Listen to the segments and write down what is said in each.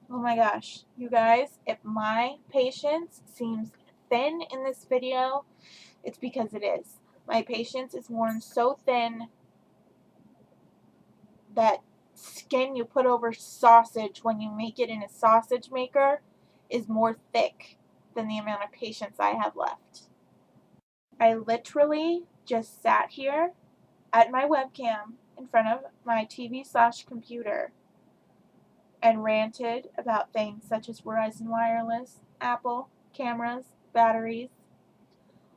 Oh my gosh, you guys, if my patience seems thin in this video, it's because it is. My patience is worn so thin that skin you put over sausage when you make it in a sausage maker is more thick than the amount of patience I have left. I literally just sat here at my webcam in front of my TV/computer and ranted about things such as Verizon Wireless, Apple, cameras, batteries,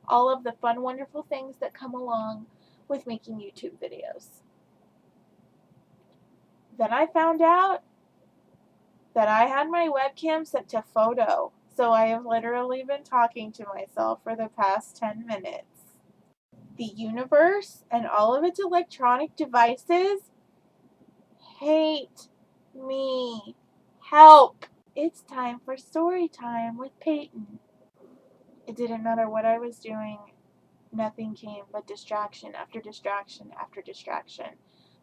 all of the fun, wonderful things that come along with making YouTube videos. Then I found out that I had my webcam set to photo, so I have literally been talking to myself for the past 10 minutes. The universe and all of its electronic devices hate me. Help! It's time for story time with Peyton. It didn't matter what I was doing, nothing came but distraction after distraction after distraction.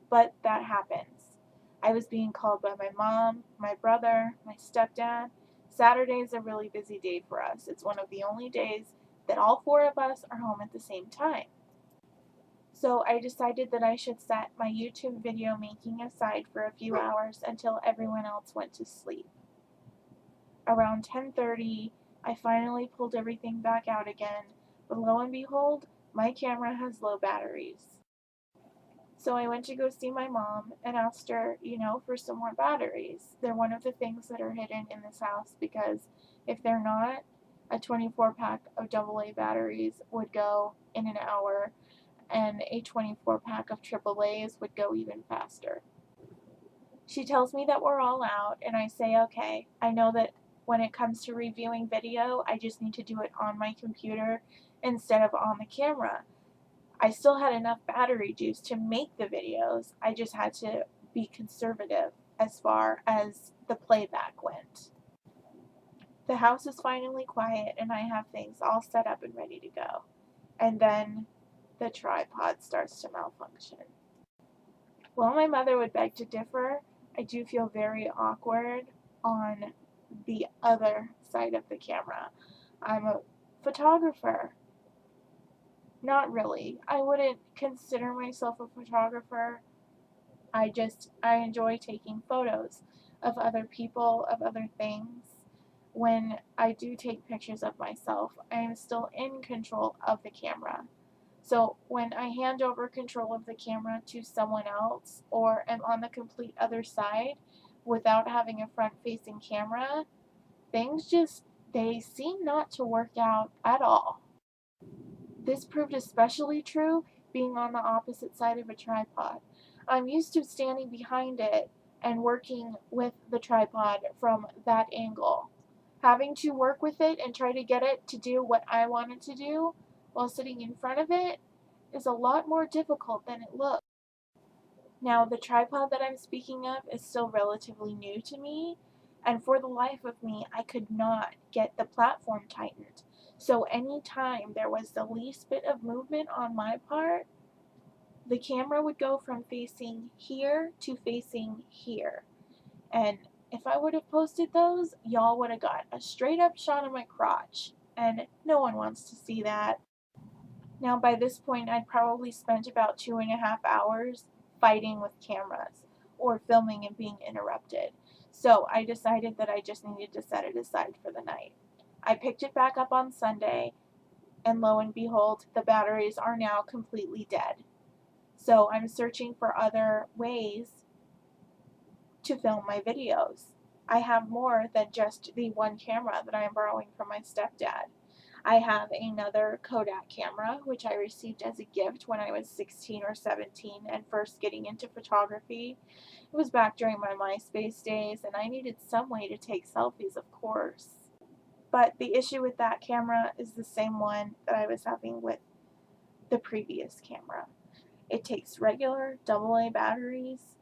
But that happens. I was being called by my mom, my brother, my stepdad. Saturday is a really busy day for us. It's one of the only days that all four of us are home at the same time. So I decided that I should set my YouTube video making aside for a few hours until everyone else went to sleep. Around 10:30, I finally pulled everything back out again, but lo and behold, my camera has low batteries. So I went to go see my mom and asked her, for some more batteries. They're one of the things that are hidden in this house because if they're not, a 24 pack of AA batteries would go in an hour and a 24 pack of AAAs would go even faster. She tells me that we're all out, and I say, okay, I know that when it comes to reviewing video, I just need to do it on my computer instead of on the camera. I still had enough battery juice to make the videos, I just had to be conservative as far as the playback went. The house is finally quiet, and I have things all set up and ready to go. And then the tripod starts to malfunction. While my mother would beg to differ, I do feel very awkward on the other side of the camera. I'm a photographer. Not really. I wouldn't consider myself a photographer. I enjoy taking photos of other people, of other things. When I do take pictures of myself, I am still in control of the camera. So when I hand over control of the camera to someone else or am on the complete other side without having a front-facing camera, they seem not to work out at all. This proved especially true being on the opposite side of a tripod. I'm used to standing behind it and working with the tripod from that angle. Having to work with it and try to get it to do what I want it to do while sitting in front of it is a lot more difficult than it looks. Now, the tripod that I'm speaking of is still relatively new to me, and for the life of me, I could not get the platform tightened. So anytime there was the least bit of movement on my part, the camera would go from facing here to facing here. And if I would have posted those, y'all would have got a straight up shot of my crotch. And no one wants to see that. Now, by this point, I'd probably spent about 2.5 hours fighting with cameras or filming and being interrupted. So I decided that I just needed to set it aside for the night. I picked it back up on Sunday, and lo and behold, the batteries are now completely dead. So I'm searching for other ways to film my videos. I have more than just the one camera that I am borrowing from my stepdad. I have another Kodak camera, which I received as a gift when I was 16 or 17 and first getting into photography. It was back during my MySpace days, and I needed some way to take selfies, of course. But the issue with that camera is the same one that I was having with the previous camera. It takes regular AA batteries,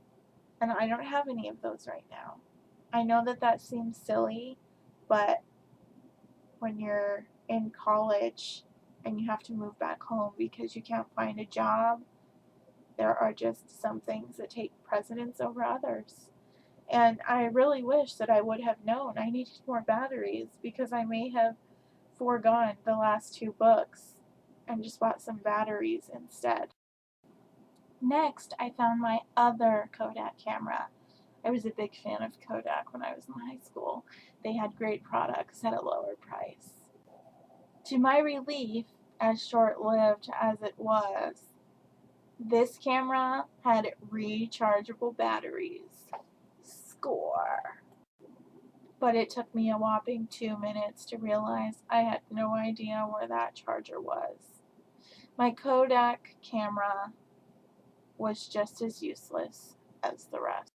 and I don't have any of those right now. I know that that seems silly, but when you're in college and you have to move back home because you can't find a job, there are just some things that take precedence over others. And I really wish that I would have known I needed more batteries, because I may have foregone the last 2 books and just bought some batteries instead. Next, I found my other Kodak camera. I was a big fan of Kodak when I was in high school. They had great products at a lower price. To my relief, as short-lived as it was, this camera had rechargeable batteries. Score! But it took me a whopping 2 minutes to realize I had no idea where that charger was. My Kodak camera was just as useless as the rest.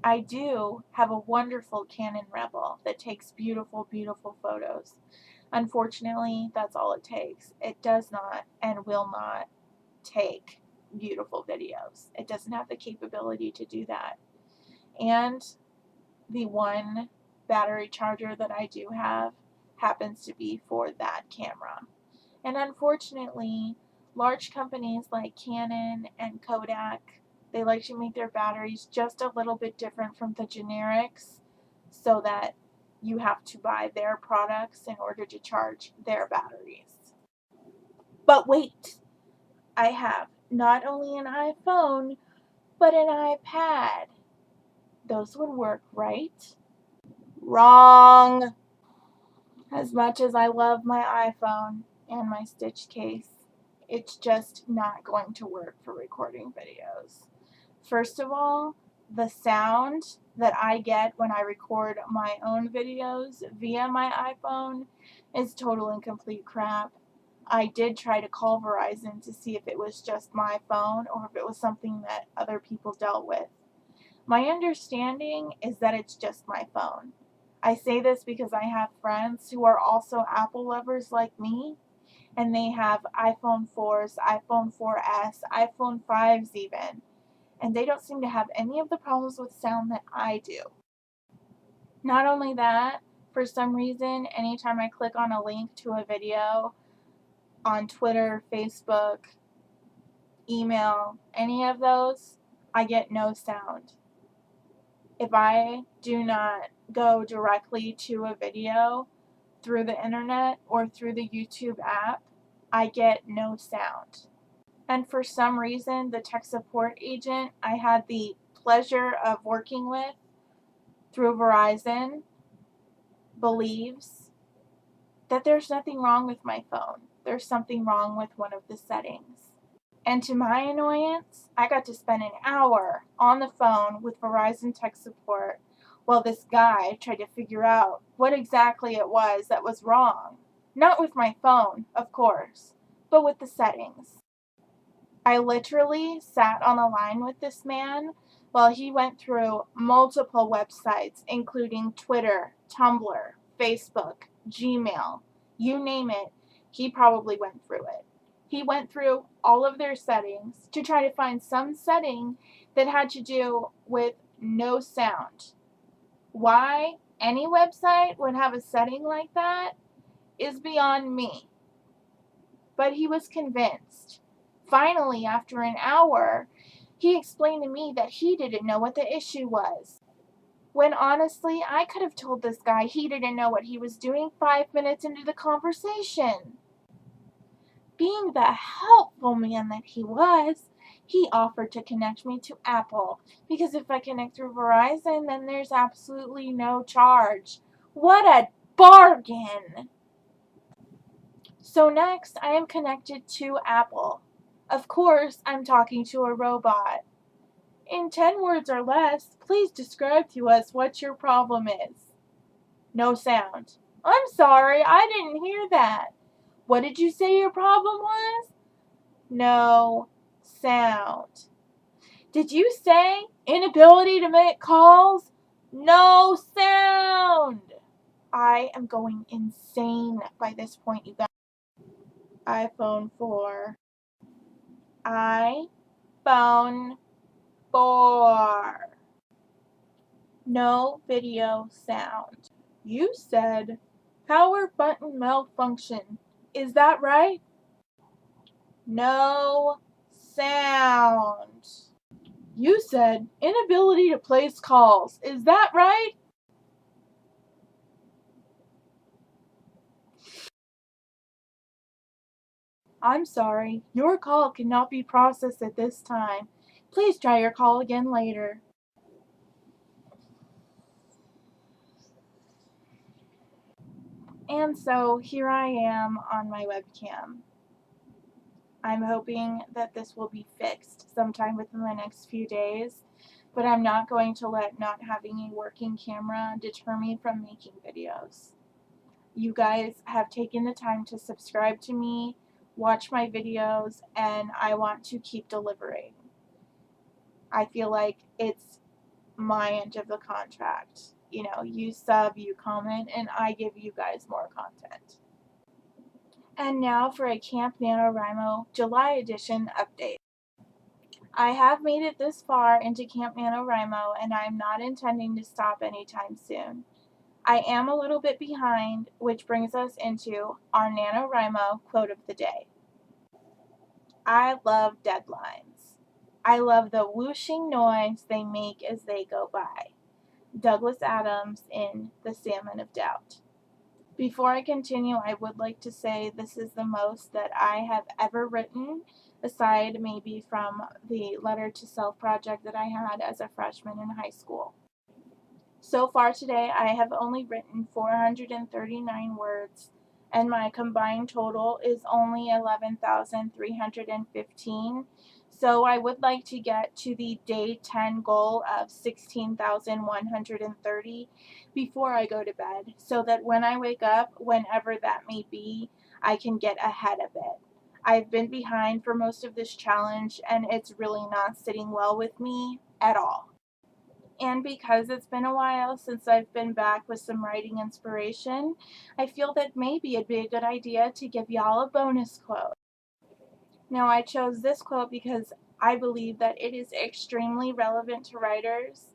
I do have a wonderful Canon Rebel that takes beautiful, beautiful photos. Unfortunately, that's all it takes. It does not and will not take beautiful videos. It doesn't have the capability to do that. And the one battery charger that I do have happens to be for that camera. And unfortunately, large companies like Canon and Kodak, they like to make their batteries just a little bit different from the generics, so that you have to buy their products in order to charge their batteries. But wait, I have not only an iPhone, but an iPad. Those would work, right? Wrong! As much as I love my iPhone and my Stitch case, it's just not going to work for recording videos. First of all, the sound that I get when I record my own videos via my iPhone is total and complete crap. I did try to call Verizon to see if it was just my phone or if it was something that other people dealt with. My understanding is that it's just my phone. I say this because I have friends who are also Apple lovers like me, and they have iPhone 4s, iPhone 4S, iPhone 5s even, and they don't seem to have any of the problems with sound that I do. Not only that, for some reason, anytime I click on a link to a video on Twitter, Facebook, email, any of those, I get no sound. If I do not go directly to a video through the internet or through the YouTube app, I get no sound. And for some reason, the tech support agent I had the pleasure of working with through Verizon believes that there's nothing wrong with my phone. There's something wrong with one of the settings. And to my annoyance, I got to spend an hour on the phone with Verizon tech support while this guy tried to figure out what exactly it was that was wrong. Not with my phone, of course, but with the settings. I literally sat on a line with this man while he went through multiple websites, including Twitter, Tumblr, Facebook, Gmail, you name it, he probably went through it. He went through all of their settings to try to find some setting that had to do with no sound. Why any website would have a setting like that is beyond me. But he was convinced. Finally, after an hour, he explained to me that he didn't know what the issue was. When honestly, I could have told this guy he didn't know what he was doing 5 minutes into the conversation. Being the helpful man that he was, he offered to connect me to Apple, because if I connect through Verizon, then there's absolutely no charge. What a bargain! So next, I am connected to Apple. Of course, I'm talking to a robot. In 10 words or less, please describe to us what your problem is. No sound. I'm sorry, I didn't hear that. What did you say your problem was? No sound. Did you say inability to make calls? No sound. I am going insane by this point, you guys. iPhone 4. iPhone 4. No video sound. You said power button malfunction. Is that right? No sound. You said inability to place calls. Is that right? I'm sorry. Your call cannot be processed at this time. Please try your call again later. And so here I am on my webcam. I'm hoping that this will be fixed sometime within the next few days, but I'm not going to let not having a working camera deter me from making videos. You guys have taken the time to subscribe to me, watch my videos, and I want to keep delivering. I feel like it's my end of the contract. You know, you sub, you comment, and I give you guys more content. And now for a Camp NaNoWriMo July edition update. I have made it this far into Camp NaNoWriMo, and I'm not intending to stop anytime soon. I am a little bit behind, which brings us into our NaNoWriMo quote of the day. I love deadlines. I love the whooshing noise they make as they go by. Douglas Adams in The Salmon of Doubt. Before I continue, I would like to say this is the most that I have ever written, aside maybe from the Letter to Self project that I had as a freshman in high school. So far today, I have only written 439 words, and my combined total is only 11,315. So I would like to get to the day 10 goal of 16,130 before I go to bed, so that when I wake up, whenever that may be, I can get ahead of it. I've been behind for most of this challenge, and it's really not sitting well with me at all. And because it's been a while since I've been back with some writing inspiration, I feel that maybe it'd be a good idea to give y'all a bonus quote. Now, I chose this quote because I believe that it is extremely relevant to writers,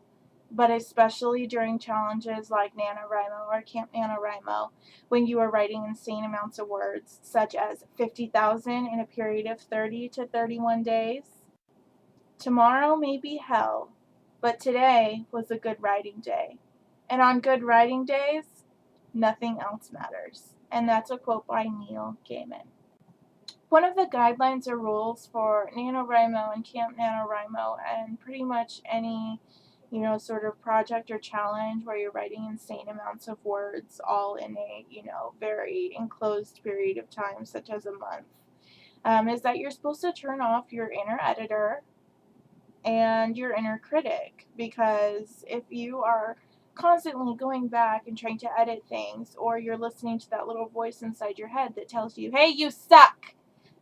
but especially during challenges like NaNoWriMo or Camp NaNoWriMo, when you are writing insane amounts of words, such as 50,000 in a period of 30 to 31 days. Tomorrow may be hell, but today was a good writing day. And on good writing days, nothing else matters. And that's a quote by Neil Gaiman. One of the guidelines or rules for NaNoWriMo and Camp NaNoWriMo and pretty much any, sort of project or challenge where you're writing insane amounts of words all in a, very enclosed period of time, such as a month, is that you're supposed to turn off your inner editor and your inner critic, because if you are constantly going back and trying to edit things, or you're listening to that little voice inside your head that tells you, hey, you suck,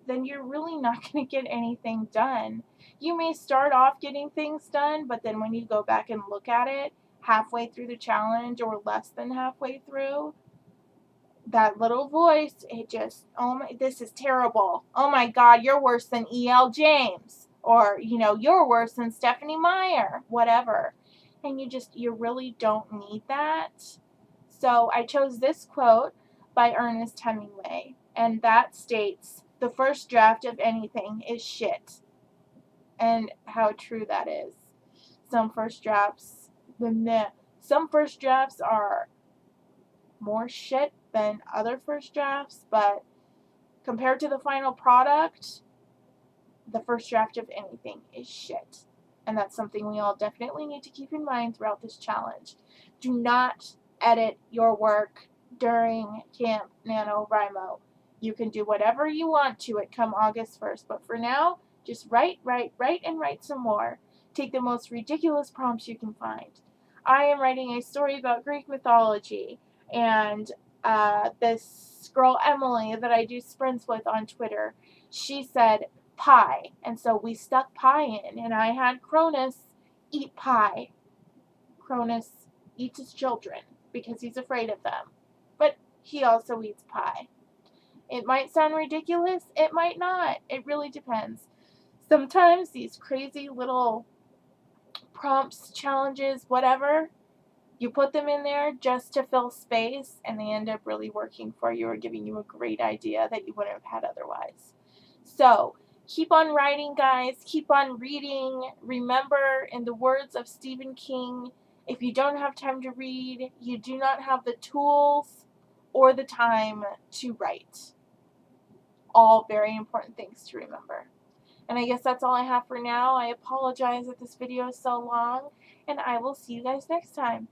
then you're really not going to get anything done. You may start off getting things done, but then when you go back and look at it halfway through the challenge or less than halfway through, that little voice, it just, oh my, this is terrible. Oh my God, you're worse than E.L. James. Or, you're worse than Stephanie Meyer, whatever. And you really don't need that. So I chose this quote by Ernest Hemingway, and that states, the first draft of anything is shit. And how true that is. Some first drafts are more shit than other first drafts, but compared to the final product, the first draft of anything is shit. And that's something we all definitely need to keep in mind throughout this challenge. Do not edit your work during Camp NaNoWriMo. You can do whatever you want to it come August 1st, but for now, just write, and write some more. Take the most ridiculous prompts you can find. I am writing a story about Greek mythology, and this girl Emily that I do sprints with on Twitter, she said pie, and so we stuck pie in, and I had Cronus eat pie. Cronus eats his children because he's afraid of them, but he also eats pie. It might sound ridiculous, it might not, it really depends. Sometimes these crazy little prompts, challenges, whatever, you put them in there just to fill space, and they end up really working for you or giving you a great idea that you wouldn't have had otherwise. So Keep on writing, guys. Keep on reading. Remember, in the words of Stephen King, if you don't have time to read, you do not have the tools or the time to write. All very important things to remember. And I guess that's all I have for now. I apologize that this video is so long, and I will see you guys next time.